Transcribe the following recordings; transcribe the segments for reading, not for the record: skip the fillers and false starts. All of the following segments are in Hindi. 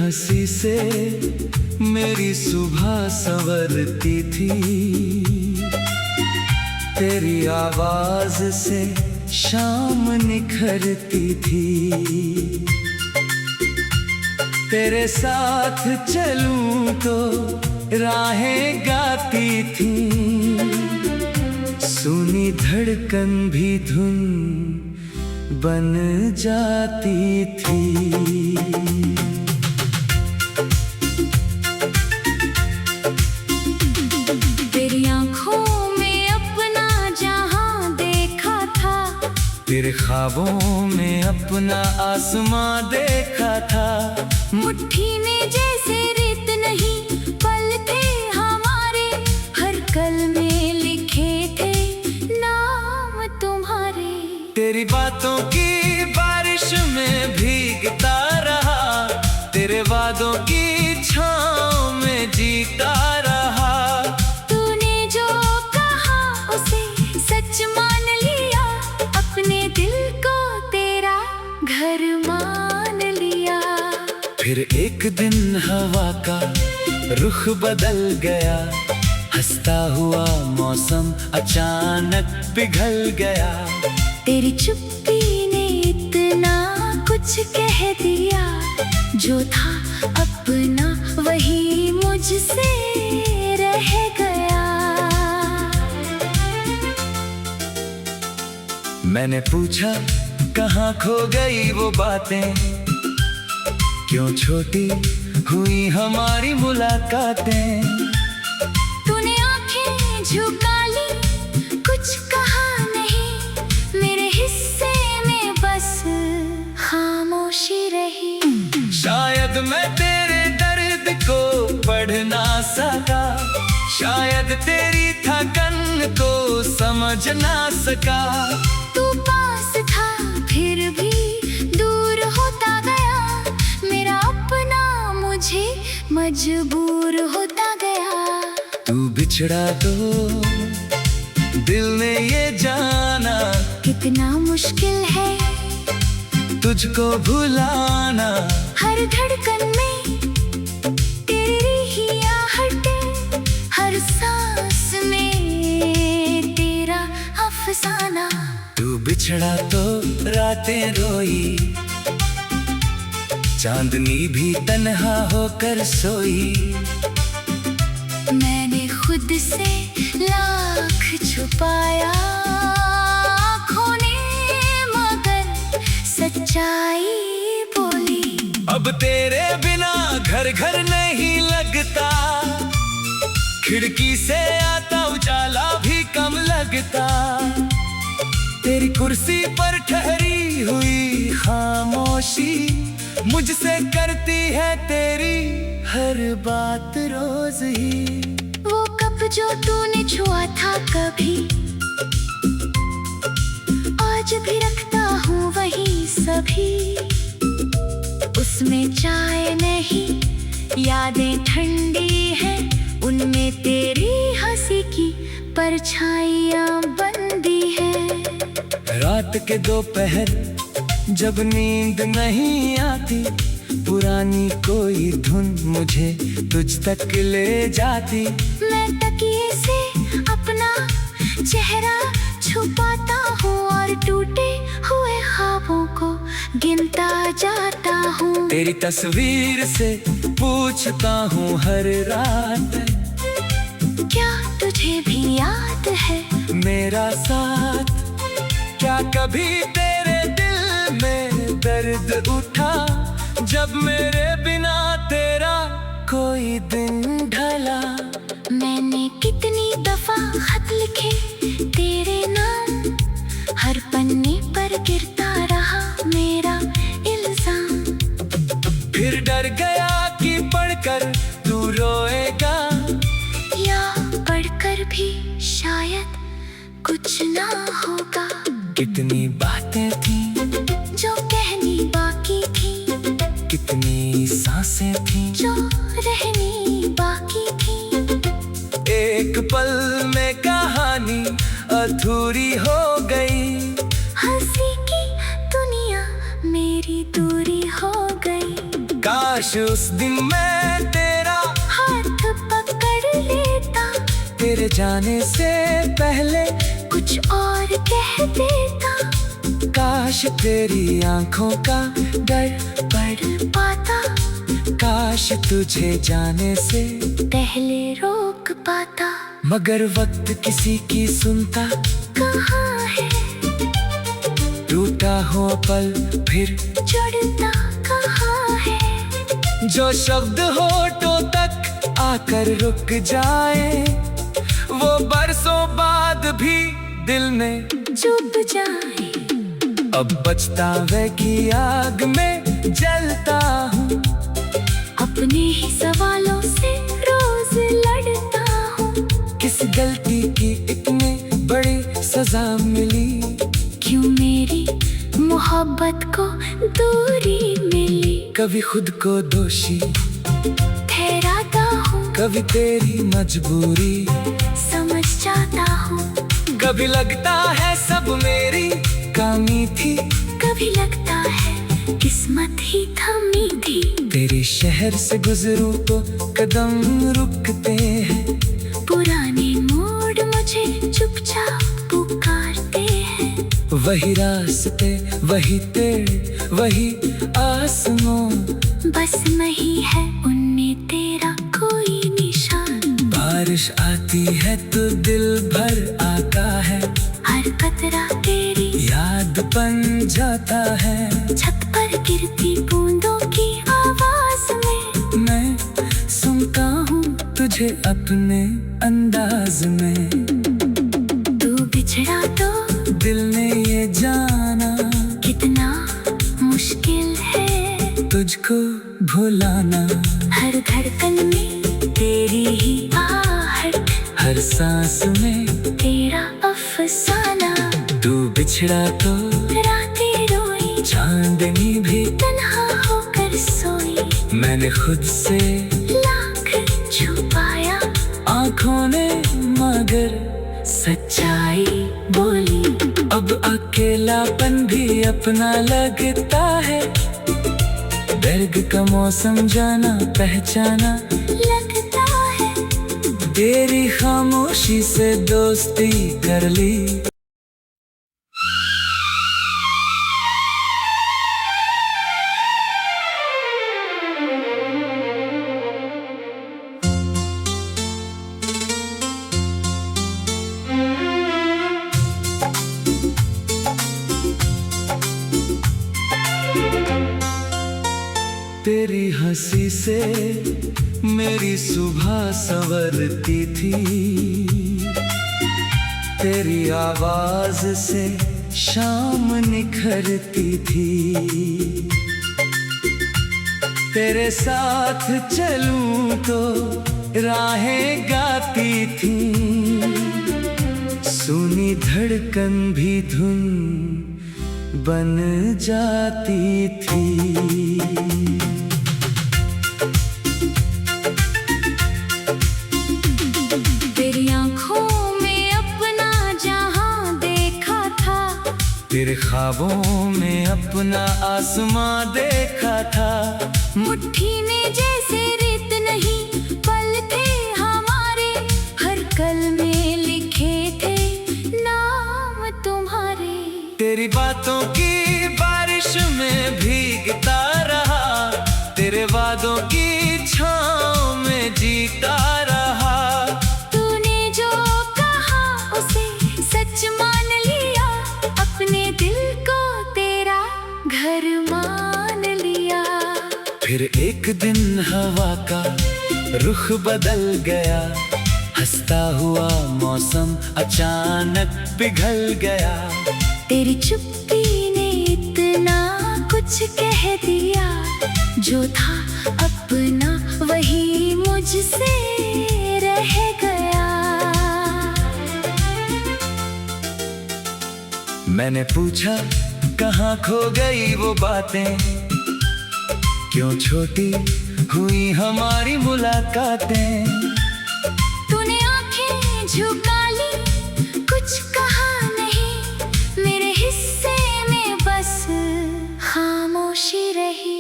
हंसी से मेरी सुबह संवरती थी, तेरी आवाज से शाम निखरती थी। तेरे साथ चलूं तो राहें गाती थी, सुनी धड़कन भी धुन बन जाती थी। तेरी आँखों में अपना जहां देखा था, तेरे ख्वाबों में अपना आसमां देखा था। मुट्ठी में जैसे रेत नहीं पल थे हमारे, हर कल में लिखे थे नाम तुम्हारे। तेरी बातों की बारिश में भीगता रहा, तेरे वादों की छाँव में जीता रहा। तूने जो कहा उसे सच मान लिया, अपने दिल को तेरा घर मान लिया। फिर एक दिन हवा का रुख बदल गया, हंसता हुआ मौसम अचानक पिघल गया। तेरी चुप्पी ने इतना कुछ कह दिया, जो था अपना वही मुझसे रह गया। मैंने पूछा कहाँ खो गई वो बातें, क्यों छोटी हुई हमारी मुलाकातें। तूने आंखें झुका ली, कुछ कहा नहीं, मेरे हिस्से में बस खामोशी रही। शायद मैं तेरे दर्द को पढ़ ना सका, शायद तेरी थकन को समझ ना सका। तू पास था फिर भी दूर होता गया, मेरा अपना मुझे मजबूर होता गया। तू बिछड़ा तो दिल ने ये जाना, कितना मुश्किल है तुझको भुलाना। हर धड़कन में तेरी ही आहटें, हर सांस में तेरा अफसाना। तू बिछड़ा तो रातें रोई, चांदनी भी तन्हा होकर सोई। मैंने खुद से लाख छुपाया आँखों ने, मगर सच्चाई बोली। अब तेरे बिना घर घर नहीं लगता, खिड़की से आता उजाला भी कम लगता। तेरी कुर्सी पर ठहरी हुई खामोशी मुझसे करती है तेरी हर बात रोज ही। वो कप जो तूने छुआ था कभी, आज भी रखता हूँ वही सभी। उसमें चाय नहीं, यादें ठंडी हैं, उनमें तेरी हंसी की परछाइयाँ बंदी है। रात के दोपहर जब नींद नहीं आती, पुरानी कोई धुन मुझे तुझ तक ले जाती। मैं तकिए से अपना चेहरा छुपाता हूँ और टूटे हुए ख्वाबों को गिनता जाता हूँ। तेरी तस्वीर से पूछता हूँ हर रात, क्या तुझे भी याद है मेरा साथ। क्या कभी तेरे दिल में दर्द उठा, जब मेरे बिना तेरा कोई दिन ढला। मैंने कितनी दफा खत लिखे तेरे नाम, हर पन्ने पर गिरता रहा मेरा इल्जाम। फिर डर गया कि पढ़कर तू रोएगा, या पढ़कर भी शायद कुछ ना होगा। कितनी बातें थी जो कहनी बाकी थी, कितनी सांसें थी जो रहनी बाकी थी। एक पल में कहानी अधूरी हो गई, हंसी की दुनिया मेरी दूरी हो गई। काश काश उस दिन मैं तेरा हाथ पकड़ लेता, तेरे जाने से पहले कुछ और कह देता। काश तेरी आंखों का डर पढ़ पाता, काश तुझे जाने से पहले रोक पाता। मगर वक्त किसी की सुनता कहाँ है, टूटा हो पल फिर जुड़ता कहाँ है। जो शब्द होठों तक आकर रुक जाए, वो बरसों बाद भी दिल में चुप जाए। अब पछतावे की आग में जलता हूँ, अपने ही सवालों से रोज लड़ता हूँ। किस गलती की इतनी बड़ी सजा मिली, क्यों मेरी मोहब्बत को दूरी मिली। कभी खुद को दोषी ठहराता हूँ, कभी तेरी मजबूरी समझ जाता हूँ। कभी लगता है सब मेरी कमी थी, कभी लगता है किस्मत ही थमी थी। तेरे शहर से गुजरूं तो कदम रुकते हैं, पुराने मोड़ मुझे चुपचाप पुकारते हैं। वही रास्ते वही पेड़ वही आसमां, बस नहीं है उनमें तेरा कोई निशान। बारिश आती है तो दिल भर आता है, हर कतरा तेरी याद बन जाता है। छत पर गिरती बूंदों की आवाज में मैं सुनता हूँ तुझे अपने अंदाज में। तू बिछड़ा तो दिल ने ये जाना कितना मुश्किल है तुझको भुलाना। हर धड़कन में तेरी ही आहट, हर सांस में तेरा अफसाना। तू बिछड़ा तो रातें रोई, चांदनी भी तन्हा होकर सोई। मैंने खुद से लाख छुपाया, आँखों ने मगर सच्चाई बोली। अब अकेलापन भी अपना लगता है, दर्द का मौसम जाना पहचाना लगता है। तेरी खामोशी से दोस्ती कर ली। तेरी हंसी से मेरी सुबह संवरती थी, तेरी आवाज से शाम निखरती थी। तेरे साथ चलूं तो राहें गाती थी, सुनी धड़कन भी धुन बन जाती थी। तेरी आँखों में अपना जहां देखा था, तेरे ख्वाबों में अपना आसमां देखा था। मुट्ठी में जैसे रेत नहीं पल थे हमारे, हर कल में लिखे थे नाम तुम्हारे। तेरी बातों की बारिश में भीगता रहा, तेरे वादों की छाँव में जीता रहा। तूने जो कहा उसे सच मान लिया, अपने दिल को तेरा घर मान लिया। फिर एक दिन हवा का रुख बदल गया, हंसता हुआ मौसम अचानक पिघल गया। तेरी चुप्पी ने इतना कुछ कह दिया, जो था अपना वही मुझसे रह गया। मैंने पूछा कहाँ खो गई वो बातें, क्यों छोटी हुई हमारी मुलाकातें। तूने आंखें झुका ली, कुछ कहा नहीं, मेरे हिस्से में बस खामोशी रही।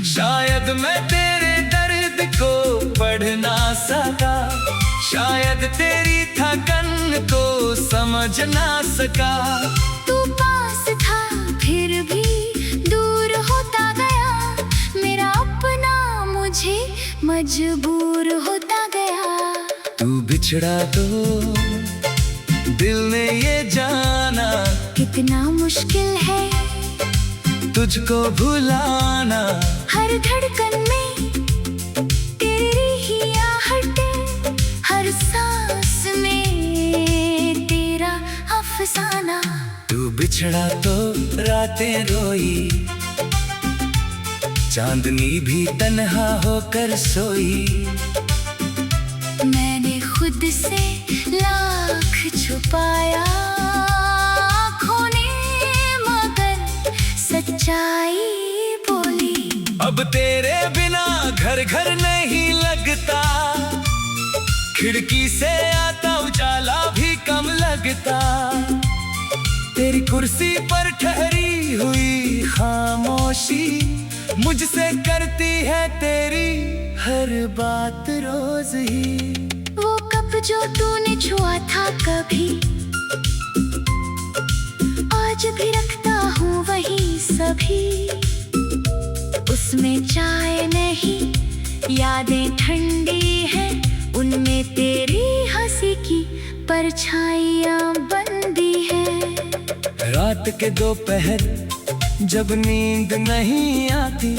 शायद मैं सका, शायद तेरी थकन को समझ ना सका। तू पास था फिर भी दूर होता गया, मेरा अपना मुझे मजबूर होता गया। तू बिछड़ा तो दिल ने ये जाना, कितना मुश्किल है तुझको भुलाना। हर धड़कन में तेरी ही आहटें, हर सांस में तेरा अफसाना। तू बिछड़ा तो रातें रोई, चांदनी भी तन्हा होकर सोई। मैंने खुद से लाख छुपाया आँखों ने, मगर सच्चाई बोली। अब तेरे बिना घर घर नहीं लगता, खिड़की से आता उजाला भी कम लगता। तेरी कुर्सी पर ठहरी हुई खामोशी मुझसे करती है तेरी हर बात रोज ही। वो कप जो तूने छुआ था कभी, आज भी रखता हूँ वही सभी। उसमें चाय नहीं, यादें ठंडी हैं, उनमें तेरी हंसी की परछाइयाँ बंदी है। रात के दोपहर जब नींद नहीं आती,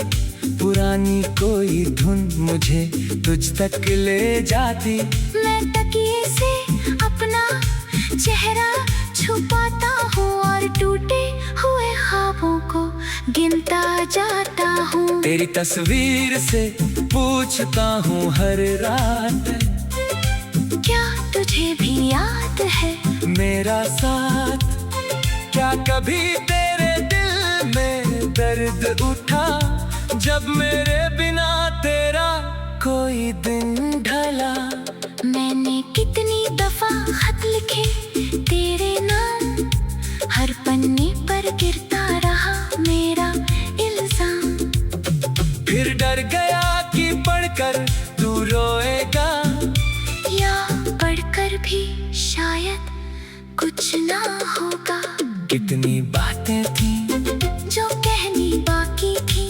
पुरानी कोई धुन मुझे तुझ तक ले जाती। मैं तकिए से अपना चेहरा छुपाता हूँ और टूटे हुए ख्वाबों को गिनता जाता हूँ। तेरी तस्वीर से पूछता हूँ हर रात, क्या तुझे भी याद है मेरा साथ? क्या कभी तेरे दिल में दर्द उठा, जब मेरे बिना तेरा कोई दिन ढला? मैंने कितनी दफा खत लिखे तेरे नाम, हर पन्ने पर गिरता रहा मेरा इल्जाम। फिर डर गया कि पढ़कर तू रोएगा, या पढ़कर भी शायद कुछ ना होगा। कितनी बातें थी जो कहनी बाकी थी,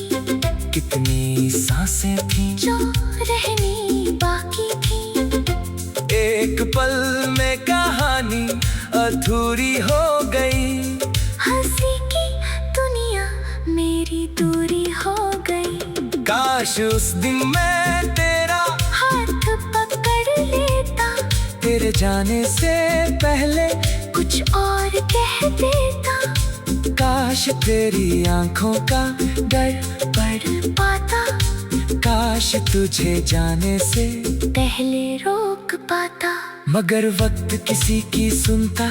कितनी सांसें थी जो रहनी बाकी थी। एक पल में कहानी अधूरी हो गई, हंसी की दुनिया मेरी दूरी हो गई। काश उस दिन मैं तेरा हाथ पकड़ लेता, तेरे जाने से पहले कुछ और कह देता। काश तेरी आंखों का डर पढ़ पाता, काश तुझे जाने से पहले रोक पाता। मगर वक्त किसी की सुनता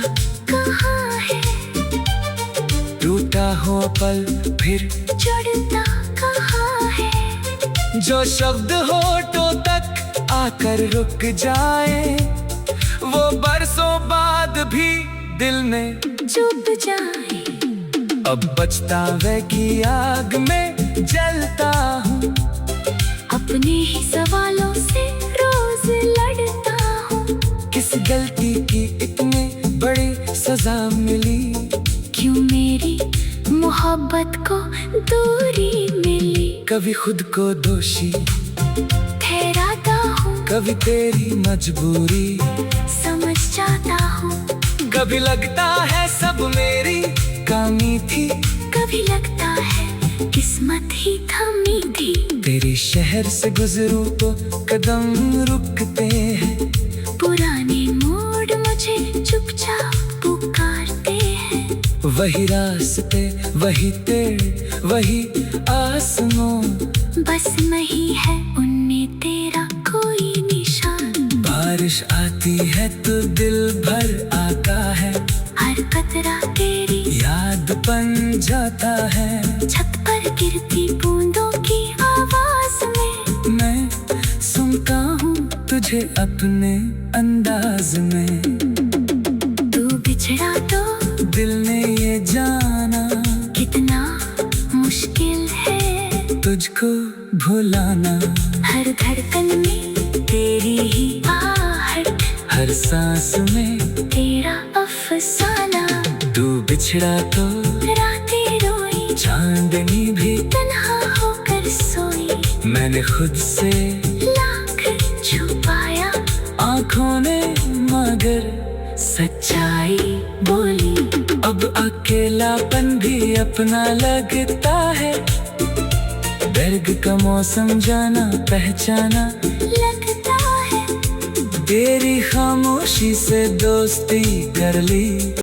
कहाँ है टूटा हो पल फिर जुड़ता कहाँ है। जो शब्द होठों तक आकर रुक जाए, वो बरसों बाद भी दिल में चुप जाए। अब पछतावे की आग में जलता हूँ, अपने ही सवालों से रोज लड़ता हूँ। किस गलती की इतनी बड़ी सजा मिली, क्यों मेरी मोहब्बत को दूरी मिली। कभी खुद को दोषी ठहराता हूँ, कभी तेरी मजबूरी समझ जाता हूँ। कभी लगता है सब मेरी कमी थी, कभी लगता है किस्मत ही थमी थी। तेरे शहर से गुजरूं तो कदम रुकते हैं, पुराने मोड़ मुझे चुपचाप पुकारते हैं। वही रास्ते वही तेरे वही आसमां, बस नहीं है उनमें तेरा कोई निशान। बारिश आती है तो दिल भर आता है, हर कतरा तेरी याद बन जाता है। छत पर गिरती बूंदों की आवाज में मैं सुनता हूँ तुझे अपने अंदाज में। तू बिछड़ा तो दिल ने ये जाना, कितना मुश्किल है तुझको भुलाना। हर धड़कन में तेरी ही हर सांस में तेरा अफसाना। तू बिछड़ा तो रातें रोई, चांदनी भी तन्हा होकर सोई। मैंने खुद से लाख छुपाया, आँखों ने मगर सच्चाई बोली। अब अकेलापन भी अपना लगता है। दर्द का मौसम जाना पहचाना लगता है, तेरी खामोशी से दोस्ती कर ली।